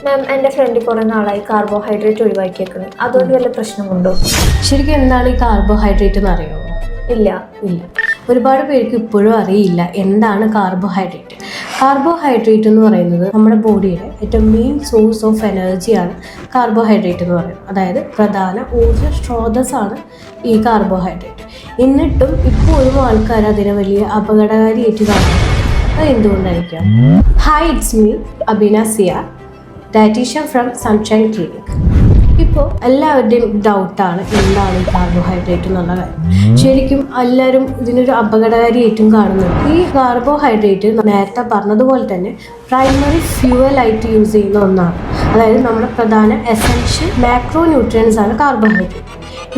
മാം, എൻ്റെ ഫ്രണ്ട് കുറേ നാളായി കാർബോഹൈഡ്രേറ്റ് ഒഴിവാക്കിയേക്കുന്നത്. അതുകൊണ്ട് വല്ല പ്രശ്നമുണ്ടോ? ശരിക്കും എന്താണ് ഈ കാർബോഹൈഡ്രേറ്റ് എന്ന് അറിയുമോ? ഇല്ല. ഒരുപാട് പേർക്ക് ഇപ്പോഴും അറിയില്ല എന്താണ് കാർബോഹൈഡ്രേറ്റ്. കാർബോഹൈഡ്രേറ്റ് എന്ന് പറയുന്നത് നമ്മുടെ ബോഡിയുടെ ഏറ്റവും മെയിൻ സോഴ്സ് ഓഫ് എനർജിയാണ് കാർബോഹൈഡ്രേറ്റ് എന്ന് പറയുന്നത്. അതായത് പ്രധാന ഊർജ്ജ സ്രോതസ്സാണ് ഈ കാർബോഹൈഡ്രേറ്റ്. എന്നിട്ടും ഇപ്പോഴും ആൾക്കാർ അതിനെ വലിയ അപകടകാരിയായിട്ട് കാണുന്നു. അത് എന്തുകൊണ്ടായിരിക്കാം? Hi, it's me Abina Siya, dietitian from Sunshine Clinic. ഇപ്പോൾ എല്ലാവരുടെയും ഡൗട്ടാണ് എന്താണ് ഈ കാർബോഹൈഡ്രേറ്റ് എന്നുള്ള കാര്യം. ശരിക്കും എല്ലാവരും ഇതിനൊരു അപകടകാരിയായിട്ടും കാണുന്നുണ്ട്. ഈ കാർബോഹൈഡ്രേറ്റ് നേരത്തെ പറഞ്ഞതുപോലെ തന്നെ പ്രൈമറി ഫ്യൂവലായിട്ട് യൂസ് ചെയ്യുന്ന ഒന്നാണ്. അതായത് നമ്മുടെ പ്രധാന എസെൻഷ്യൽ മാക്രോ ന്യൂട്രിയൻസ് ആണ് കാർബോഹൈഡ്രേറ്റ്.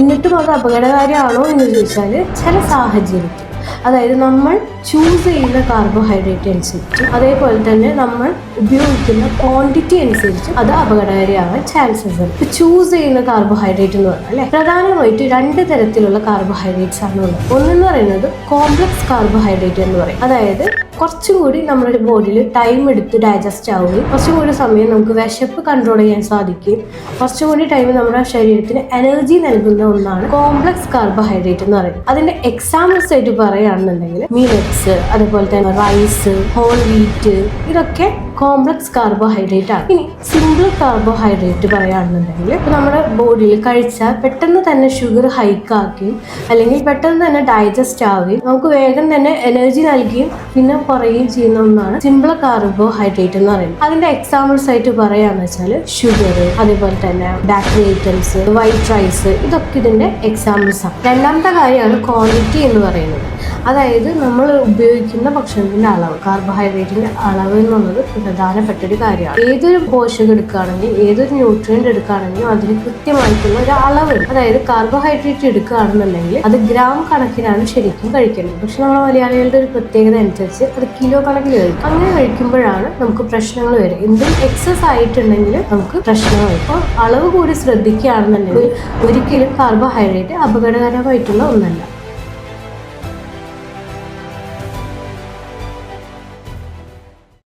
എന്നിട്ടും അത് അപകടകാരിയാണോ എന്ന് ചോദിച്ചാൽ ചില സാഹചര്യത്തിൽ, അതായത് നമ്മൾ ചൂസ് ചെയ്യുന്ന കാർബോഹൈഡ്രേറ്റ് അനുസരിച്ച്, അതേപോലെ തന്നെ നമ്മൾ ഉപയോഗിക്കുന്ന ക്വാണ്ടിറ്റി അനുസരിച്ച് അത് അപകടകാരിയാവാൻ ചാൻസസ് ഉണ്ട്. ഇപ്പോൾ ചൂസ് ചെയ്യുന്ന കാർബോഹൈഡ്രേറ്റ് എന്ന് പറഞ്ഞാൽ അല്ലേ, പ്രധാനമായിട്ട് 2 തരത്തിലുള്ള കാർബോഹൈഡ്രേറ്റ്സ് ആണ് ഉള്ളത്. ഒന്നെന്ന് പറയുന്നത് കോംപ്ലക്സ് കാർബോഹൈഡ്രേറ്റ് എന്ന് പറയും. അതായത് കുറച്ചും കൂടി നമ്മുടെ ബോഡിയിൽ ടൈം എടുത്ത് ഡൈജസ്റ്റ് ആവുകയും കുറച്ചും കൂടി സമയം നമുക്ക് വിശപ്പ് കൺട്രോൾ ചെയ്യാൻ സാധിക്കുകയും കുറച്ചും കൂടി ടൈം നമ്മുടെ ശരീരത്തിന് എനർജി നൽകുന്ന ഒന്നാണ് കോംപ്ലക്സ് കാർബോഹൈഡ്രേറ്റ് എന്ന് പറയുന്നത്. അതിന്റെ എക്സാമ്പിൾസ് ആയിട്ട് പറയുകയാണെന്നുണ്ടെങ്കിൽ മില്ലറ്റ്സ്, അതുപോലെ തന്നെ റൈസ്, ഹോൾ വീറ്റ്, ഇതൊക്കെ കോംപ്ലക്സ് കാർബോഹൈഡ്രേറ്റ് ആണ്. ഇനി സിമ്പിൾ കാർബോഹൈഡ്രേറ്റ് പറയുകയാണെന്നുണ്ടെങ്കിൽ നമ്മുടെ ബോഡിയിൽ കഴിച്ചാൽ പെട്ടെന്ന് തന്നെ ഷുഗർ ഹൈക്കാക്കുകയും അല്ലെങ്കിൽ പെട്ടെന്ന് തന്നെ ഡൈജസ്റ്റ് ആവുകയും നമുക്ക് വേഗം തന്നെ എനർജി നൽകുകയും പിന്നെ കുറയുകയും ചെയ്യുന്ന ഒന്നാണ് സിമ്പിൾ കാർബോഹൈഡ്രേറ്റ് എന്ന് പറയുന്നത്. അതിന്റെ എക്സാമ്പിൾസ് ആയിട്ട് പറയാന്ന് വെച്ചാൽ ഷുഗർ, അതേപോലെ തന്നെ ബേക്കറി ഐറ്റംസ്, വൈറ്റ് റൈസ്, ഇതൊക്കെ ഇതിന്റെ എക്സാമ്പിൾസ് ആണ്. രണ്ടാമത്തെ കാര്യമാണ് ക്വാണ്ടിറ്റി എന്ന് പറയുന്നത്. അതായത് നമ്മൾ ഉപയോഗിക്കുന്ന ഭക്ഷണത്തിന്റെ അളവ്, കാർബോഹൈഡ്രേറ്റിന്റെ അളവ് എന്നുള്ളത് പ്രധാനപ്പെട്ട ഒരു കാര്യമാണ്. ഏതൊരു പോഷകം എടുക്കുകയാണെങ്കിൽ, ഏതൊരു ന്യൂട്രിയന്റ് എടുക്കുകയാണെങ്കിലും അതിന് കൃത്യമായിട്ടുള്ള ഒരു അളവ്. അതായത് കാർബോഹൈഡ്രേറ്റ് എടുക്കുകയാണെന്നുണ്ടെങ്കിൽ അത് ഗ്രാം കണക്കിനാണ് ശരിക്കും കഴിക്കേണ്ടത്. പക്ഷെ നമ്മൾ മലയാളികളുടെ ഒരു പ്രത്യേകത അനുസരിച്ച് അത് കിലോ കണക്കിൽ കഴിക്കും. അങ്ങനെ കഴിക്കുമ്പോഴാണ് നമുക്ക് പ്രശ്നങ്ങൾ വരും. എന്തും എക്സസ് ആയിട്ടുണ്ടെങ്കിൽ നമുക്ക് പ്രശ്നമായി. അപ്പോൾ അളവ് കൂടി ശ്രദ്ധിക്കുകയാണെന്നുണ്ടെങ്കിൽ ഒരിക്കലും കാർബോഹൈഡ്രേറ്റ് അപകടകരമായിട്ടുള്ള ഒന്നല്ല.